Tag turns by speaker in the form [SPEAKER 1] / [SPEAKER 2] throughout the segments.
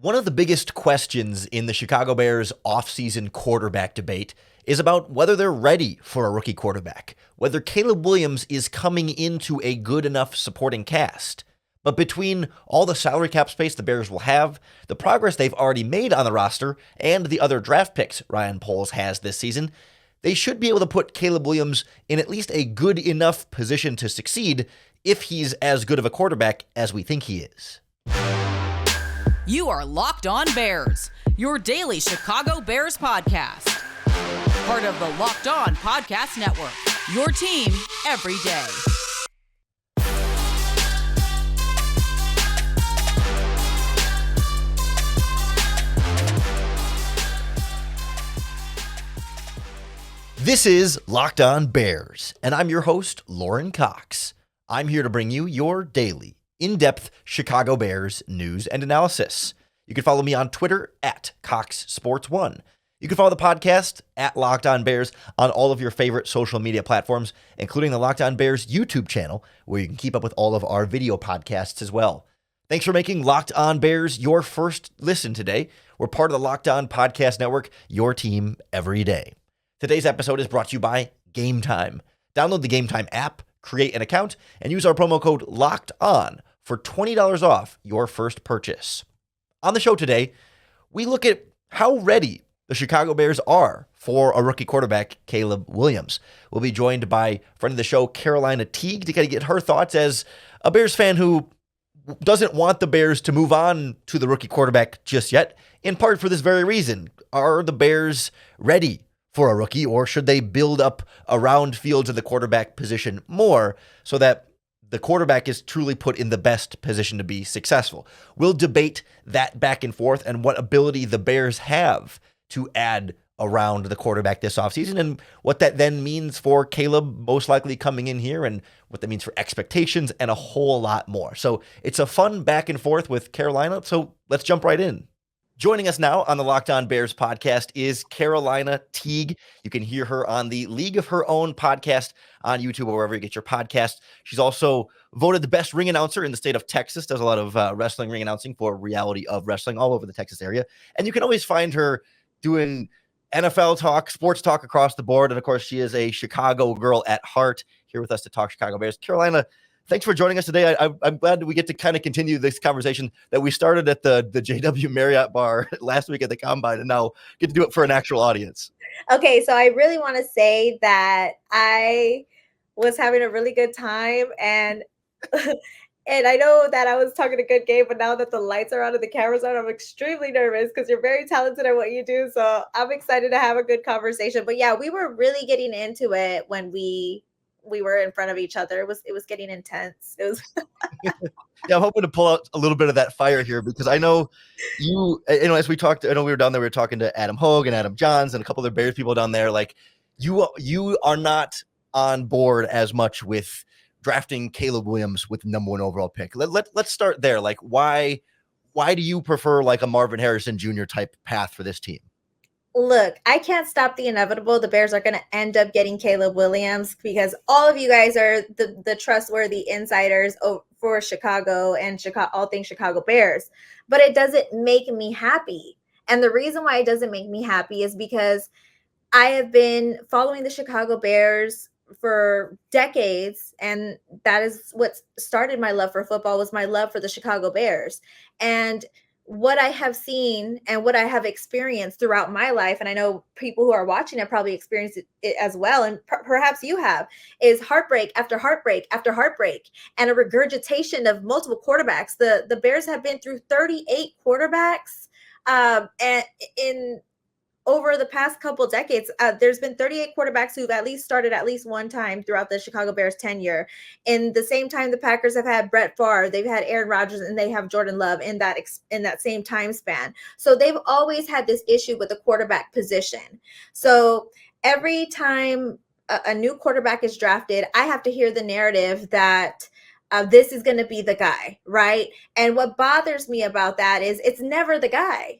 [SPEAKER 1] One of the biggest questions in the Chicago Bears offseason quarterback debate is about whether they're ready for a rookie quarterback, whether Caleb Williams is coming into a good enough supporting cast. But between all the salary cap space the Bears will have, the progress they've already made on the roster, and the other draft picks Ryan Poles has this season, they should be able to put Caleb Williams in at least a good enough position to succeed if he's as good of a quarterback as we think he is.
[SPEAKER 2] You are Locked On Bears, your daily Chicago Bears podcast. Part of the Locked On Podcast Network, your team every day.
[SPEAKER 1] This is Locked On Bears, and I'm your host, Lauren Cox. I'm here to bring you your daily, in-depth Chicago Bears news and analysis. You can follow me on Twitter at CoxSports1. You can follow the podcast at Locked On Bears on all of your favorite social media platforms, including the Locked On Bears YouTube channel, where you can keep up with all of our video podcasts as well. Thanks for making Locked On Bears your first listen today. We're part of the Locked On Podcast Network, your team every day. Today's episode is brought to you by Game Time. Download the Game Time app, create an account, and use our promo code LOCKEDON for $20 off your first purchase. On the show today, we look at how ready the Chicago Bears are for a rookie quarterback, Caleb Williams. We'll be joined by friend of the show, Teague, to kind of get her thoughts as a Bears fan who doesn't want the Bears to move on to the rookie quarterback just yet, in part for this very reason. Are the Bears ready for a rookie, or should they build up around fields of the quarterback position more so that the quarterback is truly put in the best position to be successful? We'll debate that back and forth and what ability the Bears have to add around the quarterback this offseason and what that then means for Caleb most likely coming in here and what that means for expectations and a whole lot more. So it's a fun back and forth with Carolina. So let's jump right in. Joining us now on the Locked On Bears podcast is Teague. You can hear her on the League of Her Own podcast on YouTube or wherever you get your podcast. She's also voted the best ring announcer in the state of Texas, does a lot of wrestling ring announcing for Reality of Wrestling all over the Texas area. And you can always find her doing NFL talk, sports talk across the board. And of course, she is a Chicago girl at heart, here with us to talk Chicago Bears. Carolina, thanks for joining us today. I'm glad that we get to kind of continue this conversation that we started at the JW Marriott bar last week at the Combine, and now get to do it for an actual audience.
[SPEAKER 3] Okay, so I really want to say that I was having a really good time, and and I know that I was talking a good game, but now that the lights are on and the cameras on, I'm extremely nervous because you're very talented at what you do. So I'm excited to have a good conversation. But yeah, we were really getting into it when we were in front of each other. It was getting intense. It was
[SPEAKER 1] Yeah, I'm hoping to pull out a little bit of that fire here because I know as we talked, I know we were down there, we were talking to Adam Hogue and Adam Johns and a couple of Bears people down there. Like you are not on board as much with drafting Caleb Williams with the number one overall pick. Let's start there. Like why do you prefer like a Marvin Harrison Jr. type path for this team?
[SPEAKER 3] Look, I can't stop the inevitable. The Bears are going to end up getting Caleb Williams because all of you guys are the trustworthy insiders for Chicago and all things Chicago Bears. But it doesn't make me happy. And the reason why it doesn't make me happy is because I have been following the Chicago Bears for decades, and that is what started my love for football, was my love for the Chicago Bears. And what I have seen and what I have experienced throughout my life, and I know people who are watching have probably experienced it as well, and perhaps you have, is heartbreak after heartbreak after heartbreak and a regurgitation of multiple quarterbacks. The Bears have been through 38 quarterbacks and in over the past couple decades. There's been 38 quarterbacks who've at least started at least one time throughout the Chicago Bears tenure. In the same time, the Packers have had Brett Favre, they've had Aaron Rodgers, and they have Jordan Love in that same time span. So they've always had this issue with the quarterback position. So every time a new quarterback is drafted, I have to hear the narrative that this is going to be the guy, right? And what bothers me about that is it's never the guy.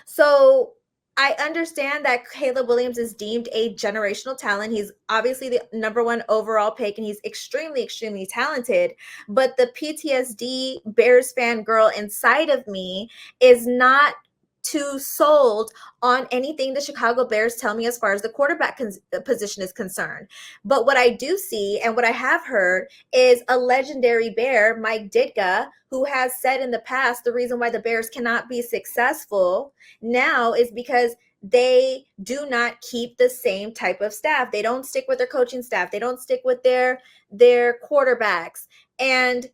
[SPEAKER 3] So I understand that Caleb Williams is deemed a generational talent. He's obviously the number one overall pick, and he's extremely, extremely talented. But the PTSD Bears fan girl inside of me is not too sold on anything the Chicago Bears tell me as far as the quarterback position is concerned. But what I do see and what I have heard is a legendary Bear, Mike Ditka, who has said in the past the reason why the Bears cannot be successful now is because they do not keep the same type of staff. They don't stick with their coaching staff. They don't stick with their quarterbacks. And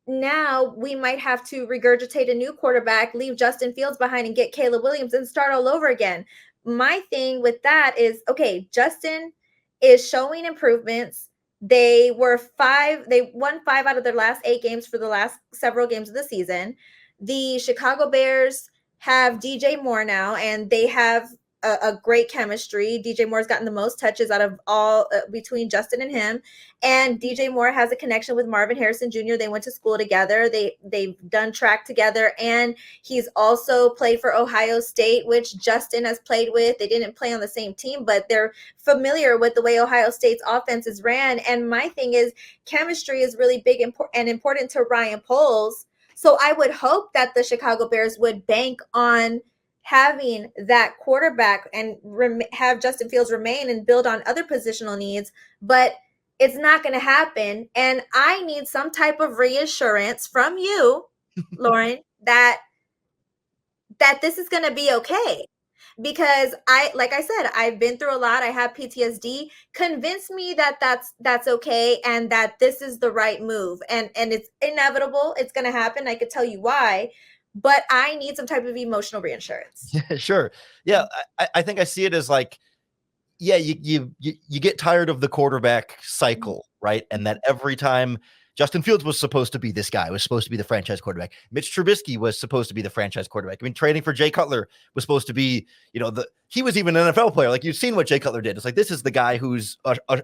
[SPEAKER 3] now we might have to regurgitate a new quarterback, leave Justin Fields behind and get Caleb Williams and start all over again. My thing with that is, okay, Justin is showing improvements. They won 5 out of their last 8 games for the last several games of the season. The Chicago Bears have DJ Moore now, and they have a great chemistry. DJ Moore's gotten the most touches out of all between Justin and him. And DJ Moore has a connection with Marvin Harrison Jr. They went to school together. They've done track together. And he's also played for Ohio State, which Justin has played with. They didn't play on the same team, but they're familiar with the way Ohio State's offense is ran. And my thing is, chemistry is really big and important to Ryan Poles. So I would hope that the Chicago Bears would bank on having that quarterback and have Justin Fields remain and build on other positional needs, but it's not going to happen. And I need some type of reassurance from you, Lauren, that this is going to be okay. Because like I said, I've been through a lot. I have PTSD. Convince me that that's okay and that this is the right move. And it's inevitable. It's going to happen. I could tell you why. But I need some type of emotional reinsurance.
[SPEAKER 1] Yeah, sure. Yeah, I think I see it as like, yeah, you get tired of the quarterback cycle, right? And that every time Justin Fields was supposed to be this guy, was supposed to be the franchise quarterback. Mitch Trubisky was supposed to be the franchise quarterback. I mean, trading for Jay Cutler was supposed to be, he was even an NFL player. Like, you've seen what Jay Cutler did. It's like, this is the guy who's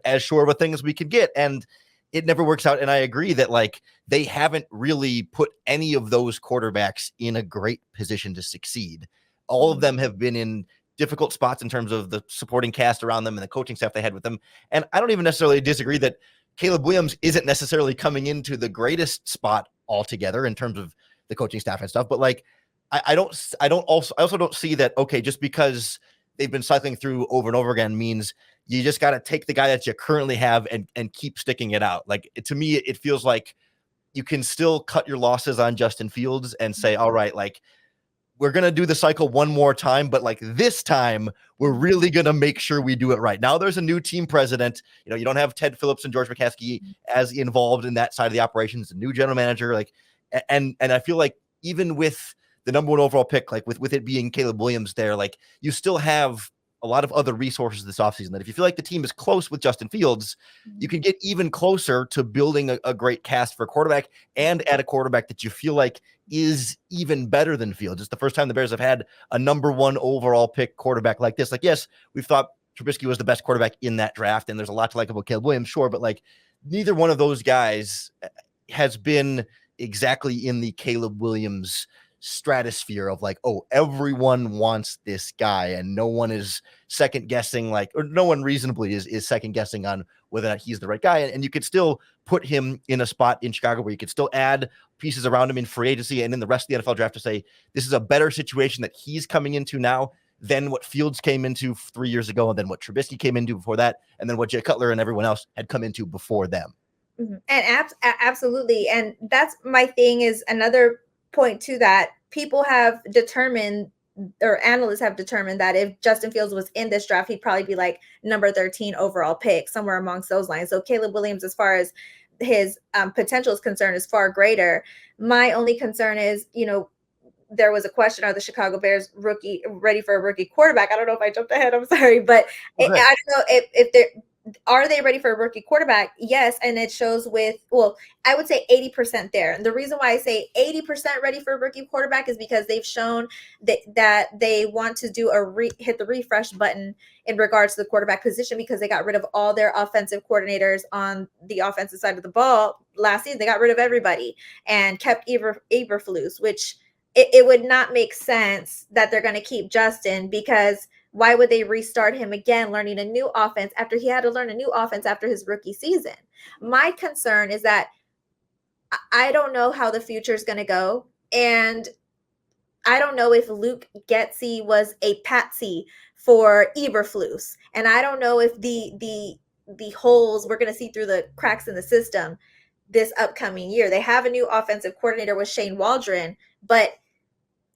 [SPEAKER 1] as sure of a thing as we could get. And it never works out. And I agree that, like, they haven't really put any of those quarterbacks in a great position to succeed. All of them have been in difficult spots in terms of the supporting cast around them and the coaching staff they had with them. And I don't even necessarily disagree that Caleb Williams isn't necessarily coming into the greatest spot altogether in terms of the coaching staff and stuff. But, like, I also don't see that, okay, just because they've been cycling through over and over again means you just got to take the guy that you currently have and keep sticking it out. Like, to me, it feels like you can still cut your losses on Justin Fields and say, all right, like, we're going to do the cycle one more time, but, like, this time we're really going to make sure we do it right. Now there's a new team president. You don't have Ted Phillips and George McCaskey as involved in that side of the operations, a new general manager. Like, and I feel like even with the number one overall pick, like with it being Caleb Williams there, like, you still have a lot of other resources this offseason that if you feel like the team is close with Justin Fields, you can get even closer to building a great cast for a quarterback and add a quarterback that you feel like is even better than Fields. It's the first time the Bears have had a number one overall pick quarterback like this. Like, yes, we've thought Trubisky was the best quarterback in that draft, and there's a lot to like about Caleb Williams, sure, but, like, neither one of those guys has been exactly in the Caleb Williams stratosphere of, like, oh, everyone wants this guy and no one is second guessing, like, or no one reasonably is second guessing on whether or not he's the right guy. And you could still put him in a spot in Chicago where you could still add pieces around him in free agency and in the rest of the NFL draft to say this is a better situation that he's coming into now than what Fields came into 3 years ago, and then what Trubisky came into before that, and then what Jay Cutler and everyone else had come into before them.
[SPEAKER 3] And absolutely. And that's my thing, is another point to that. People have determined, or analysts have determined, that if Justin Fields was in this draft, he'd probably be like number 13 overall pick, somewhere amongst those lines. So Caleb Williams, as far as his potential is concerned, is far greater. My only concern is, there was a question, are the Chicago Bears ready for a rookie quarterback? I don't know if I jumped ahead, I'm sorry, but I don't know if they're, are they ready for a rookie quarterback? Yes. And it shows with, well, I would say 80% there. And the reason why I say 80% ready for a rookie quarterback is because they've shown that they want to do hit the refresh button in regards to the quarterback position, because they got rid of all their offensive coordinators on the offensive side of the ball last season. They got rid of everybody and kept Eberflus, which it would not make sense that they're going to keep Justin, because why would they restart him again, learning a new offense after he had to learn a new offense after his rookie season? My concern is that I don't know how the future is going to go. And I don't know if Luke Getsy was a patsy for Eberflus. And I don't know if the holes we're going to see through the cracks in the system this upcoming year. They have a new offensive coordinator with Shane Waldron, but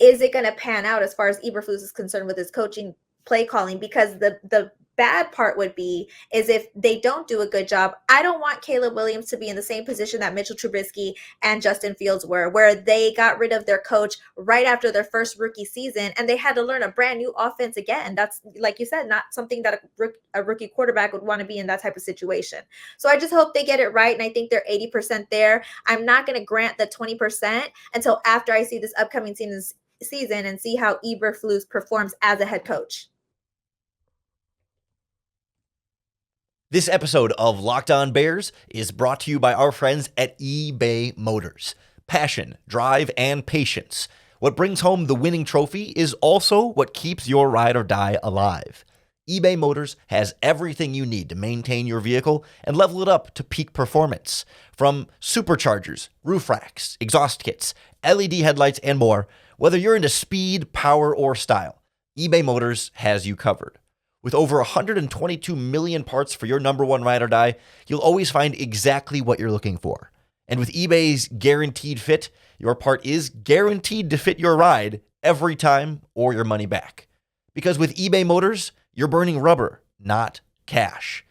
[SPEAKER 3] is it going to pan out as far as Eberflus is concerned with his coaching, play calling? Because the bad part would be is if they don't do a good job. I don't want Caleb Williams to be in the same position that Mitchell Trubisky and Justin Fields were, where they got rid of their coach right after their first rookie season and they had to learn a brand new offense again. That's, like you said, not something that a rookie quarterback would want to be in that type of situation. So I just hope they get it right, and I think they're 80% there. I'm not going to grant the 20% until after I see this upcoming season and see how Eberflus performs as a head coach.
[SPEAKER 1] This episode of Locked On Bears is brought to you by our friends at eBay Motors. Passion, drive, and patience. What brings home the winning trophy is also what keeps your ride or die alive. eBay Motors has everything you need to maintain your vehicle and level it up to peak performance. From superchargers, roof racks, exhaust kits, LED headlights, and more, whether you're into speed, power, or style, eBay Motors has you covered. With over 122 million parts for your number one ride or die, you'll always find exactly what you're looking for. And with eBay's Guaranteed Fit, your part is guaranteed to fit your ride every time or your money back. Because with eBay Motors, you're burning rubber, not cash.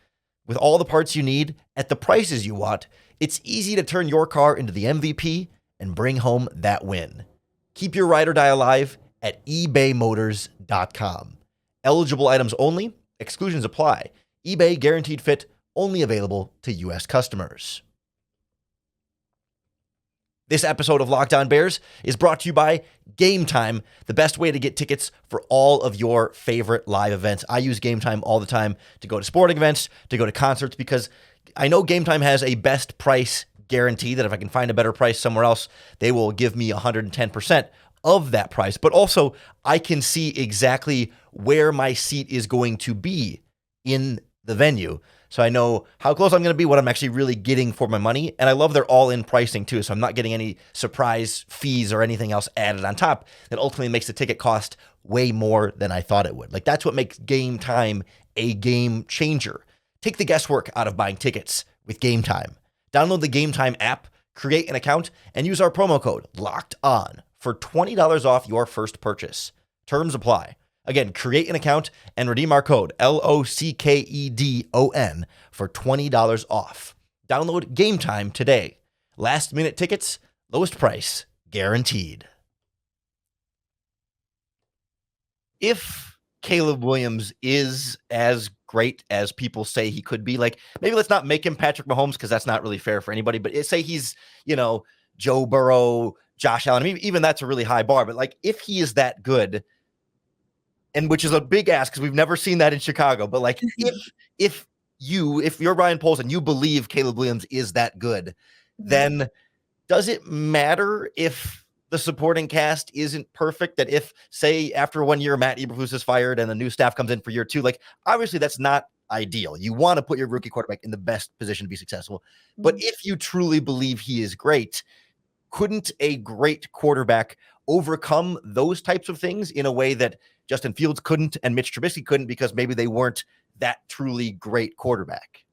[SPEAKER 1] With all the parts you need at the prices you want, it's easy to turn your car into the MVP and bring home that win. Keep your ride or die alive at ebaymotors.com. Eligible items only. Exclusions apply. eBay Guaranteed Fit only available to U.S. customers. This episode of Locked On Bears is brought to you by Game Time, the best way to get tickets for all of your favorite live events. I use Game Time all the time to go to sporting events, to go to concerts, because I know Game Time has a best price guarantee that if I can find a better price somewhere else, they will give me 110% of that price. But also, I can see exactly where my seat is going to be in the venue. So I know how close I'm going to be, what I'm actually really getting for my money. And I love their all-in pricing too. So I'm not getting any surprise fees or anything else added on top that ultimately makes the ticket cost way more than I thought it would. Like, that's what makes Game Time a game changer. Take the guesswork out of buying tickets with Game Time. Download the Game Time app, create an account, and use our promo code LOCKEDON for $20 off your first purchase. Terms apply. Again, create an account and redeem our code LOCKEDON for $20 off. Download Game Time today. Last minute tickets, lowest price guaranteed. If Caleb Williams is as great as people say he could be, like, maybe let's not make him Patrick Mahomes, because that's not really fair for anybody, but say he's, Joe Burrow, Josh Allen. I mean, even that's a really high bar, but like, if he is that good, and which is a big ask because we've never seen that in Chicago, but like, if you're Ryan Poles and you believe Caleb Williams is that good, then does it matter if the supporting cast isn't perfect? That if, say, after 1 year, Matt Eberflus is fired and the new staff comes in for year 2, like, obviously that's not ideal. You want to put your rookie quarterback in the best position to be successful. But if you truly believe he is great, couldn't a great quarterback overcome those types of things in a way that Justin Fields couldn't and Mitch Trubisky couldn't, because maybe they weren't that truly great quarterback?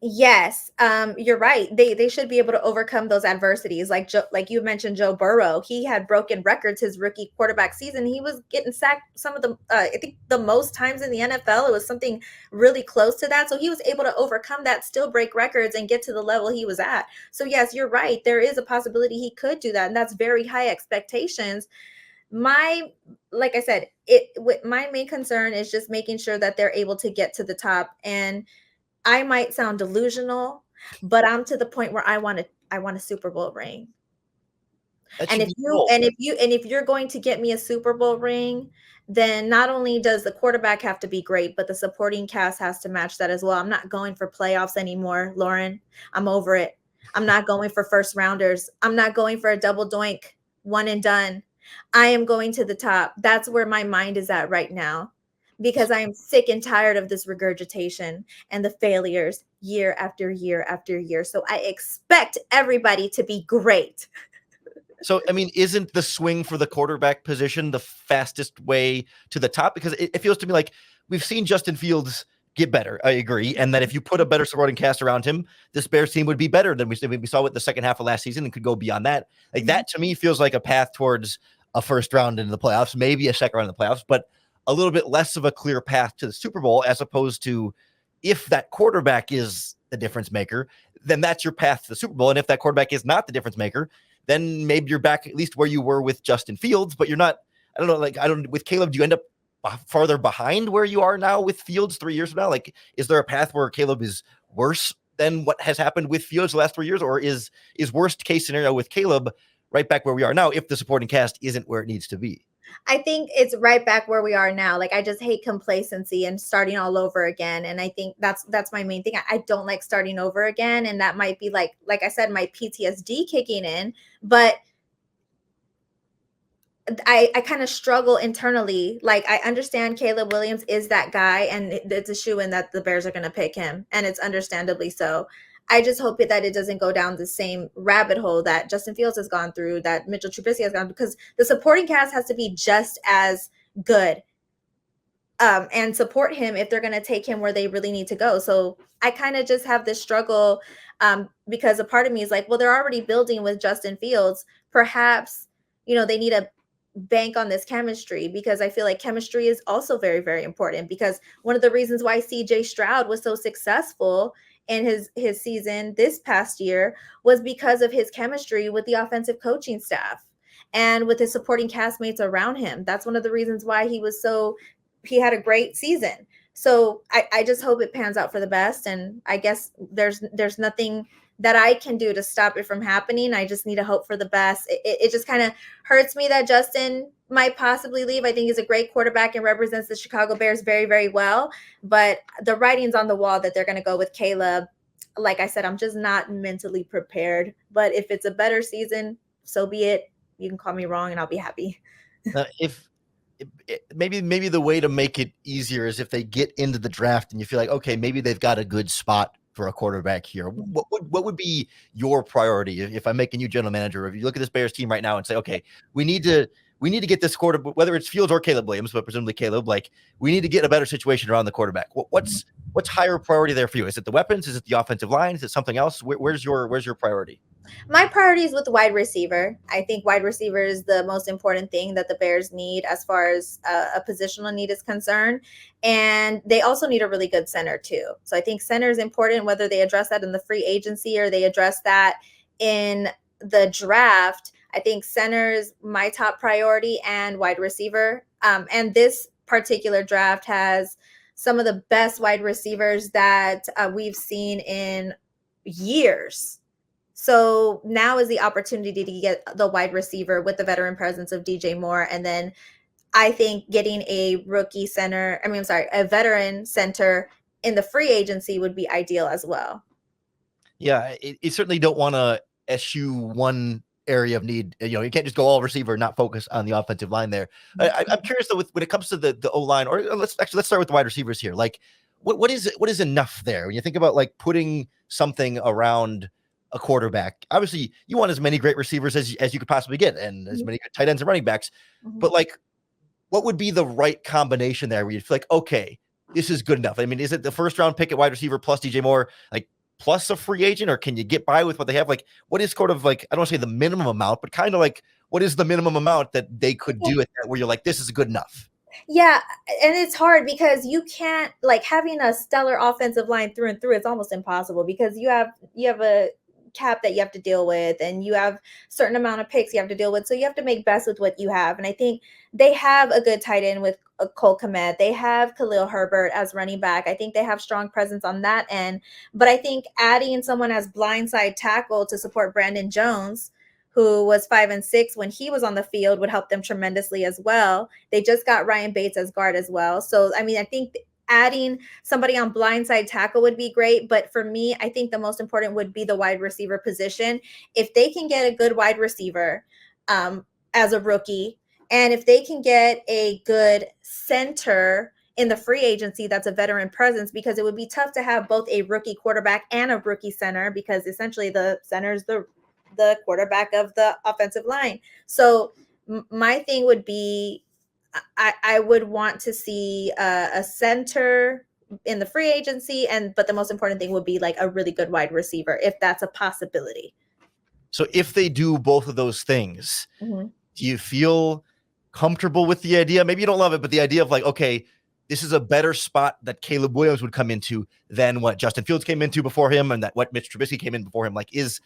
[SPEAKER 3] Yes, you're right. They should be able to overcome those adversities. Like you mentioned, Joe Burrow, he had broken records his rookie quarterback season. He was getting sacked some of the, I think the most times in the NFL. It was something really close to that. So he was able to overcome that, still break records, and get to the level he was at. So yes, you're right. There is a possibility he could do that, and that's very high expectations. Like I said, my main concern is just making sure that they're able to get to the top. And I might sound delusional, but I'm to the point where I want a Super Bowl ring. And if you're going to get me a Super Bowl ring, then not only does the quarterback have to be great, but the supporting cast has to match that as well. I'm not going for playoffs anymore, Lauren. I'm over it. I'm not going for first rounders. I'm not going for a double doink, one and done. I am going to the top. That's where my mind is at right now, because I am sick and tired of this regurgitation and the failures year after year after year. So I expect everybody to be great.
[SPEAKER 1] So, I mean, isn't the swing for the quarterback position the fastest way to the top? Because it feels to me like we've seen Justin Fields get better. I agree. And that if you put a better supporting cast around him, this Bears team would be better than we saw with the second half of last season and could go beyond that. Like that to me feels like a path towards a first round into the playoffs, maybe a second round in the playoffs, but a little bit less of a clear path to the Super Bowl, as opposed to if that quarterback is the difference maker, then that's your path to the Super Bowl. And if that quarterback is not the difference maker, then maybe you're back at least where you were with Justin Fields, but you're not, I don't know, with Caleb, do you end up farther behind where you are now with Fields 3 years from now? Like, is there a path where Caleb is worse than what has happened with Fields the last 3 years? Or is worst case scenario with Caleb right back where we are now if the supporting cast isn't where it needs to be?
[SPEAKER 3] I think it's right back where we are now. Like, I just hate complacency and starting all over again. And I think that's my main thing. I don't like starting over again. And that might be like I said, my PTSD kicking in, but I kind of struggle internally. Like, I understand Caleb Williams is that guy, and it's a shoo-in that the Bears are going to pick him, and it's understandably so. I just hope that it doesn't go down the same rabbit hole that Justin Fields has gone through, that Mitchell Trubisky has gone, because the supporting cast has to be just as good and support him if they're going to take him where they really need to go. So I kind of just have this struggle because a part of me is like, well, they're already building with Justin Fields. Perhaps, they need to bank on this chemistry, because I feel like chemistry is also very, very important, because one of the reasons why CJ Stroud was so successful in his season this past year was because of his chemistry with the offensive coaching staff and with his supporting castmates around him. That's one of the reasons why he had a great season. So I just hope it pans out for the best. And I guess there's nothing that I can do to stop it from happening. I just need to hope for the best. It just kind of hurts me that Justin might possibly leave. I think he's a great quarterback and represents the Chicago Bears very, very well. But the writing's on the wall that they're going to go with Caleb. Like I said, I'm just not mentally prepared. But if it's a better season, so be it. You can call me wrong and I'll be happy.
[SPEAKER 1] Maybe the way to make it easier is if they get into the draft and you feel like, okay, maybe they've got a good spot for a quarterback here. What would be your priority if I'm making you general manager? If you look at this Bears team right now and say, okay, we need to get this quarterback, whether it's Fields or Caleb Williams, but presumably Caleb, like we need to get a better situation around the quarterback. What's higher priority there for you? Is it the weapons? Is it the offensive line? Is it something else? Where's your priority?
[SPEAKER 3] My priority is with wide receiver. I think wide receiver is the most important thing that the Bears need as far as a positional need is concerned. And they also need a really good center too. So I think center is important, whether they address that in the free agency or they address that in the draft. I think center is my top priority, and wide receiver. And this particular draft has some of the best wide receivers that we've seen in years. So now is the opportunity to get the wide receiver with the veteran presence of DJ Moore. And then I think getting a veteran center in the free agency would be ideal as well.
[SPEAKER 1] Yeah, you certainly don't want to eschew one area of need. You can't just go all receiver and not focus on the offensive line there. I'm curious though, when it comes to the O-line, or let's start with the wide receivers here. Like what is enough there? When you think about like putting something around a quarterback, obviously you want as many great receivers as you could possibly get, and as many good tight ends and running backs. But like, what would be the right combination there where you'd feel like, okay, this is good enough? I mean, is it the first round pick at wide receiver plus DJ Moore, like plus a free agent, or can you get by with what they have? Like, what is sort of like, I don't want to say the minimum amount, but kind of like, what is the minimum amount that they could do at that where you're like, this is good enough?
[SPEAKER 3] Yeah, and it's hard because you can't, like, having a stellar offensive line through and through, it's almost impossible, because you have a cap that you have to deal with, and you have certain amount of picks you have to deal with. So you have to make best with what you have. And I think they have a good tight end with Cole Kmet. They have Khalil Herbert as running back. I think they have strong presence on that end. But I think adding someone as blindside tackle to support Brandon Jones, who was 5 and 6 when he was on the field, would help them tremendously as well. They just got Ryan Bates as guard as well. So, I mean, I think adding somebody on blindside tackle would be great. But for me, I think the most important would be the wide receiver position. If they can get a good wide receiver as a rookie, And if they can get a good center in the free agency, that's a veteran presence, because it would be tough to have both a rookie quarterback and a rookie center, because essentially the center is the quarterback of the offensive line. So my thing would be, I would want to see a center in the free agency, but the most important thing would be like a really good wide receiver, if that's a possibility.
[SPEAKER 1] So if they do both of those things,
[SPEAKER 3] Mm-hmm.
[SPEAKER 1] do you feel comfortable with the idea? Maybe you don't love it, but the idea of like, okay, this is a better spot that Caleb Williams would come into than what Justin Fields came into before him, and that what Mitch Trubisky came in before him. Like, is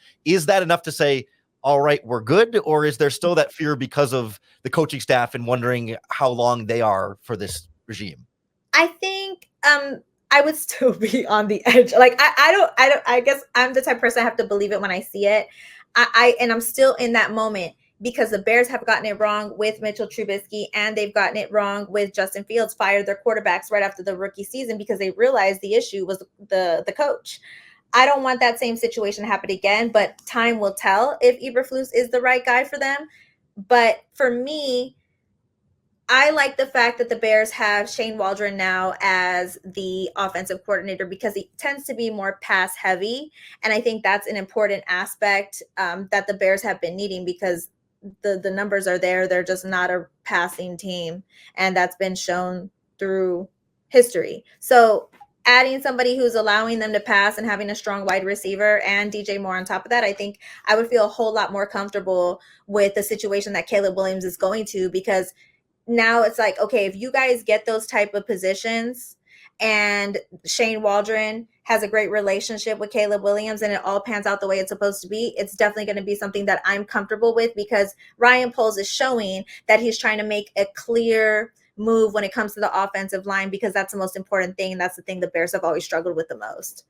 [SPEAKER 1] that enough to say, all right, we're good? Or is there still that fear because of the coaching staff and wondering how long they are for this regime?
[SPEAKER 3] I think I would still be on the edge. Like I guess I'm the type of person I have to believe it when I see it. And I'm still in that moment, because the Bears have gotten it wrong with Mitchell Trubisky, and they've gotten it wrong with Justin Fields, fired their quarterbacks right after the rookie season because they realized the issue was the coach. I don't want that same situation to happen again, but time will tell if Eberflus is the right guy for them. But for me, I like the fact that the Bears have Shane Waldron now as the offensive coordinator, because he tends to be more pass heavy. And I think that's an important aspect that the Bears have been needing, because the numbers are there. They're just not a passing team. And that's been shown through history. So adding somebody who's allowing them to pass and having a strong wide receiver and DJ Moore on top of that, I think I would feel a whole lot more comfortable with the situation that Caleb Williams is going to, because now it's like, okay, if you guys get those type of positions and Shane Waldron has a great relationship with Caleb Williams and it all pans out the way it's supposed to be, it's definitely going to be something that I'm comfortable with, because Ryan Poles is showing that he's trying to make a clear move when it comes to the offensive line, because that's the most important thing. And that's the thing the Bears have always struggled with the most.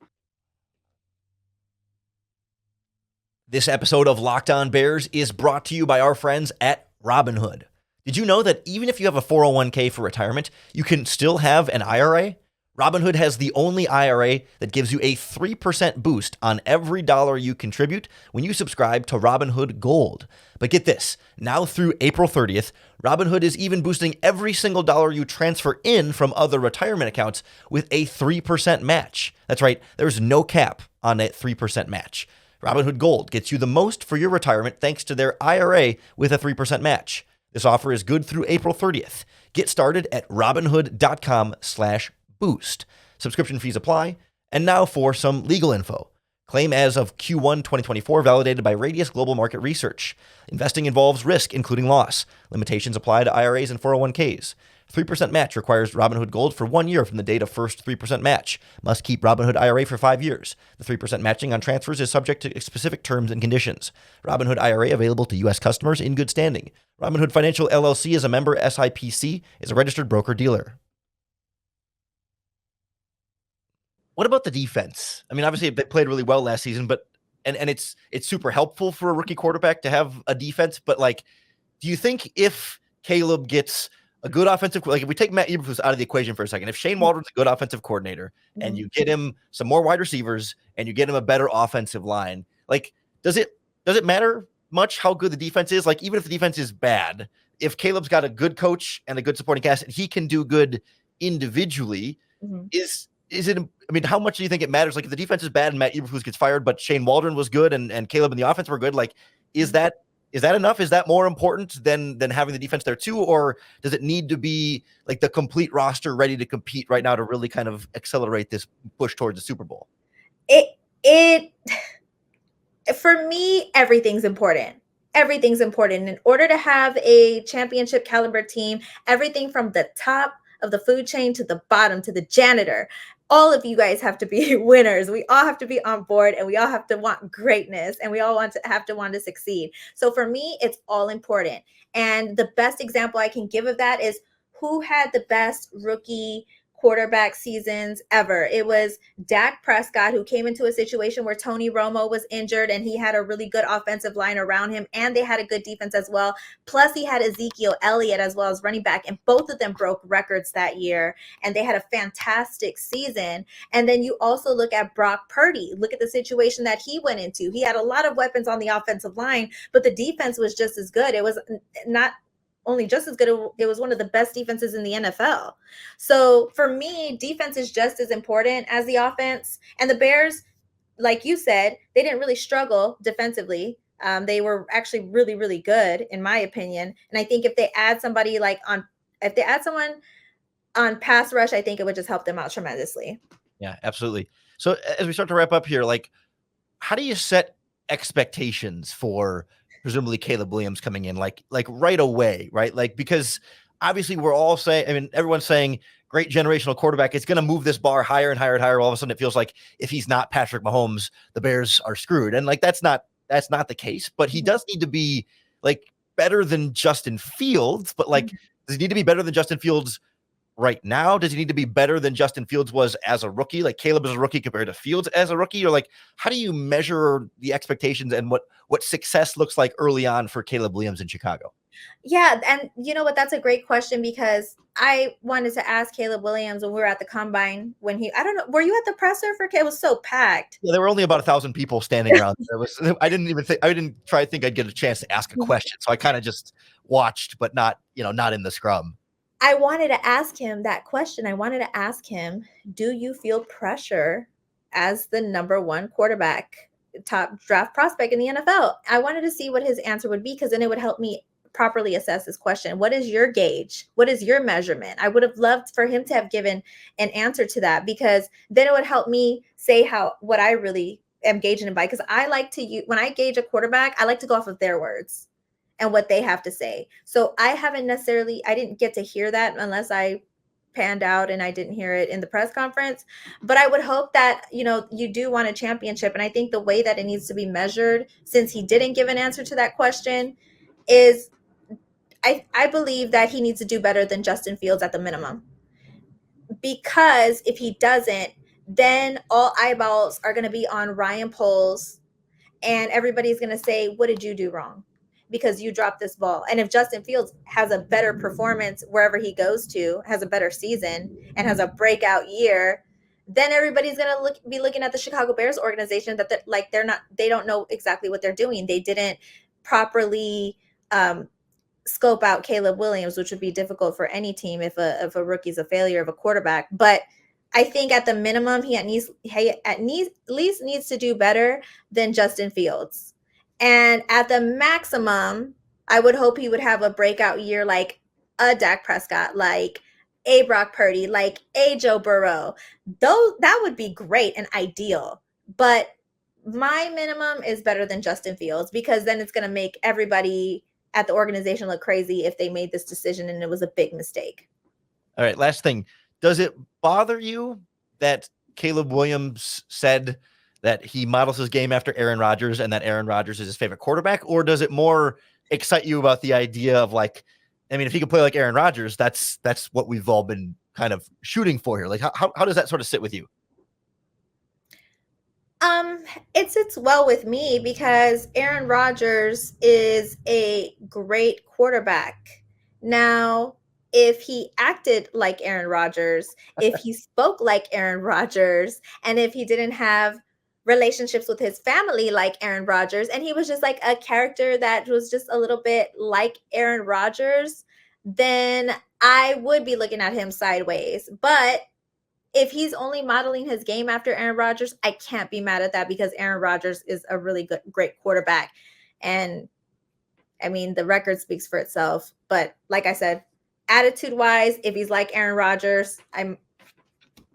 [SPEAKER 1] This episode of Locked On Bears is brought to you by our friends at Robinhood. Did you know that even if you have a 401k for retirement, you can still have an IRA? Robinhood has the only IRA that gives you a 3% boost on every dollar you contribute when you subscribe to Robinhood Gold. But get this, now through April 30th, Robinhood is even boosting every single dollar you transfer in from other retirement accounts with a 3% match. That's right, there's no cap on that 3% match. Robinhood Gold gets you the most for your retirement thanks to their IRA with a 3% match. This offer is good through April 30th. Get started at robinhood.com/boost. Subscription fees apply. And now for some legal info. Claim as of Q1 2024 validated by Radius Global Market Research. Investing involves risk, including loss. Limitations apply to IRAs and 401ks. 3% match requires Robinhood Gold for 1 year from the date of first 3% match. Must keep Robinhood IRA for 5 years. The 3% matching on transfers is subject to specific terms and conditions. Robinhood IRA available to U.S. customers in good standing. Robinhood Financial LLC is a member SIPC, is a registered broker-dealer. What about the defense? I mean, obviously they played really well last season, but and it's super helpful for a rookie quarterback to have a defense. But like, do you think if Caleb gets a good offensive, like if we take Matt Eberflus out of the equation for a second, if Shane Waldron's a good offensive coordinator and you get him some more wide receivers and you get him a better offensive line, like does it matter much how good the defense is? Like even if the defense is bad, if Caleb's got a good coach and a good supporting cast and he can do good individually, is it, I mean, how much do you think it matters? Like if the defense is bad and Matt Eberflus gets fired, but Shane Waldron was good and Caleb and the offense were good, like is that enough? Is that more important than having the defense there too? Or does it need to be like the complete roster ready to compete right now to really kind of accelerate this push towards the Super Bowl?
[SPEAKER 3] It for me, everything's important. Everything's important. In order to have a championship caliber team, everything from the top of the food chain to the bottom to the janitor, all of you guys have to be winners. We all have to be on board and we all have to want greatness and we all want to succeed. So for me, it's all important. And the best example I can give of that is who had the best rookie quarterback seasons ever. It was Dak Prescott, who came into a situation where Tony Romo was injured and he had a really good offensive line around him and they had a good defense as well. Plus he had Ezekiel Elliott as well as running back, and both of them broke records that year and they had a fantastic season. And then you also look at Brock Purdy. Look at the situation that he went into. He had a lot of weapons on the offensive line, but the defense was just as good. It was not only just as good. It was one of the best defenses in the NFL. So for me, defense is just as important as the offense. And the Bears, like you said, they didn't really struggle defensively. They were actually really, really good, in my opinion. And I think if they add somebody if they add someone on pass rush, I think it would just help them out tremendously.
[SPEAKER 1] Yeah, absolutely. So as we start to wrap up here, like, how do you set expectations for presumably Caleb Williams coming in, like right away, right? Like, because obviously we're all saying, I mean, everyone's saying great generational quarterback. It's going to move this bar higher and higher and higher. All of a sudden it feels like if he's not Patrick Mahomes, the Bears are screwed. And like, that's not the case, but he does need to be like better than Justin Fields, but like, does he need to be better than Justin Fields right now? Does he need to be better than Justin Fields was as a rookie? Like Caleb is a rookie compared to Fields as a rookie? Or like, how do you measure the expectations and what success looks like early on for Caleb Williams in Chicago?
[SPEAKER 3] Yeah. And you know what? That's a great question, because I wanted to ask Caleb Williams when we were at the combine I don't know, were you at the presser for Caleb? It was so packed.
[SPEAKER 1] Yeah, there were only about 1,000 people standing around. I didn't think I'd get a chance to ask a question. So I kind of just watched, but not in the scrum.
[SPEAKER 3] I wanted to ask him that question. I wanted to ask him, do you feel pressure as the number one quarterback, top draft prospect in the NFL? I wanted to see what his answer would be, because then it would help me properly assess this question. What is your gauge? What is your measurement? I would have loved for him to have given an answer to that, because then it would help me say what I really am gauging him by. Because I like to use, when I gauge a quarterback, I like to go off of their words and what they have to say. So I didn't get to hear that unless I panned out and I didn't hear it in the press conference. But I would hope that, you do want a championship. And I think the way that it needs to be measured, since he didn't give an answer to that question, is I believe that he needs to do better than Justin Fields at the minimum. Because if he doesn't, then all eyeballs are going to be on Ryan Poles, and everybody's going to say, what did you do wrong? Because you dropped this ball. And if Justin Fields has a better performance wherever he goes to, has a better season, and has a breakout year, then everybody's going to be looking at the Chicago Bears organization that they don't know exactly what they're doing. They didn't properly scope out Caleb Williams, which would be difficult for any team if a rookie's a failure of a quarterback. But I think at the minimum, he at least needs to do better than Justin Fields. And at the maximum, I would hope he would have a breakout year like a Dak Prescott, like a Brock Purdy, like a Joe Burrow. That would be great and ideal. But my minimum is better than Justin Fields, because then it's going to make everybody at the organization look crazy if they made this decision and it was a big mistake.
[SPEAKER 1] All right, last thing. Does it bother you that Caleb Williams said that he models his game after Aaron Rodgers and that Aaron Rodgers is his favorite quarterback? Or does it more excite you about the idea of like, I mean, if he could play like Aaron Rodgers, that's what we've all been kind of shooting for here. Like, how does that sort of sit with you?
[SPEAKER 3] It sits well with me, because Aaron Rodgers is a great quarterback. Now, if he acted like Aaron Rodgers, if he spoke like Aaron Rodgers, and if he didn't have relationships with his family like Aaron Rodgers, and he was just like a character that was just a little bit like Aaron Rodgers, then I would be looking at him sideways. But if he's only modeling his game after Aaron Rodgers, I can't be mad at that, because Aaron Rodgers is a really great quarterback. And I mean, the record speaks for itself. But like I said, attitude-wise, if he's like Aaron Rodgers,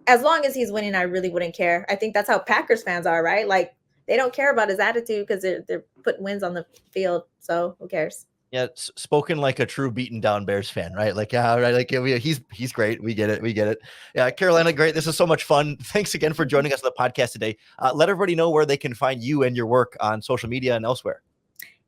[SPEAKER 3] as long as he's winning, I really wouldn't care. I think that's how Packers fans are, right? Like, they don't care about his attitude because they're putting wins on the field. So who cares?
[SPEAKER 1] Yeah, spoken like a true beaten down Bears fan, right? Like, yeah, right. Like, he's great. We get it. Yeah, Carolina, great. This is so much fun. Thanks again for joining us on the podcast today. Let everybody know where they can find you and your work on social media and elsewhere.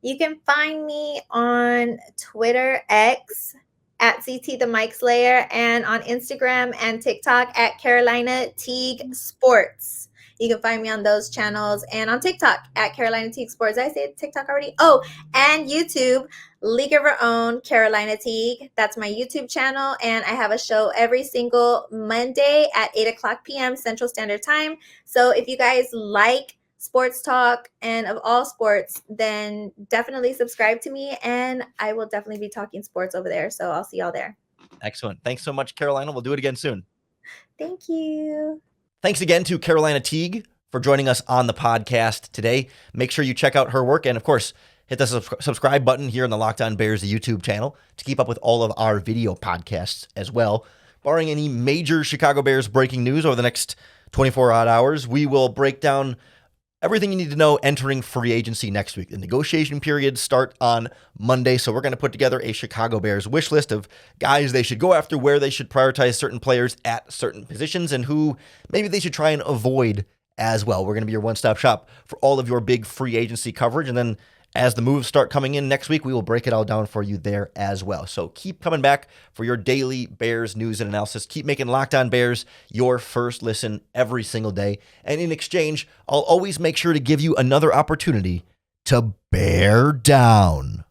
[SPEAKER 3] You can find me on Twitter, X, at CT the Mike Slayer, and on Instagram and TikTok at Carolina Teague Sports. You can find me on those channels, and on TikTok at Carolina Teague Sports. Did I say TikTok already? Oh, and YouTube, League of Our Own Carolina Teague. That's my YouTube channel, and I have a show every single Monday at 8 o'clock p.m. Central Standard Time. So if you guys like sports talk and of all sports, then definitely subscribe to me and I will definitely be talking sports over there. So I'll see y'all there.
[SPEAKER 1] Excellent. Thanks so much, Carolina. We'll do it again soon.
[SPEAKER 3] Thank you.
[SPEAKER 1] Thanks again to Carolina Teague for joining us on the podcast today. Make sure you check out her work and, of course, hit the subscribe button here on the Locked On Bears YouTube channel to keep up with all of our video podcasts as well. Barring any major Chicago Bears breaking news over the next 24 odd hours, we will break down everything you need to know entering free agency next week. The negotiation periods start on Monday, so we're going to put together a Chicago Bears wish list of guys they should go after, where they should prioritize certain players at certain positions, and who maybe they should try and avoid as well. We're going to be your one-stop shop for all of your big free agency coverage, and then as the moves start coming in next week, we will break it all down for you there as well. So keep coming back for your daily Bears news and analysis. Keep making Locked On Bears your first listen every single day. And in exchange, I'll always make sure to give you another opportunity to bear down.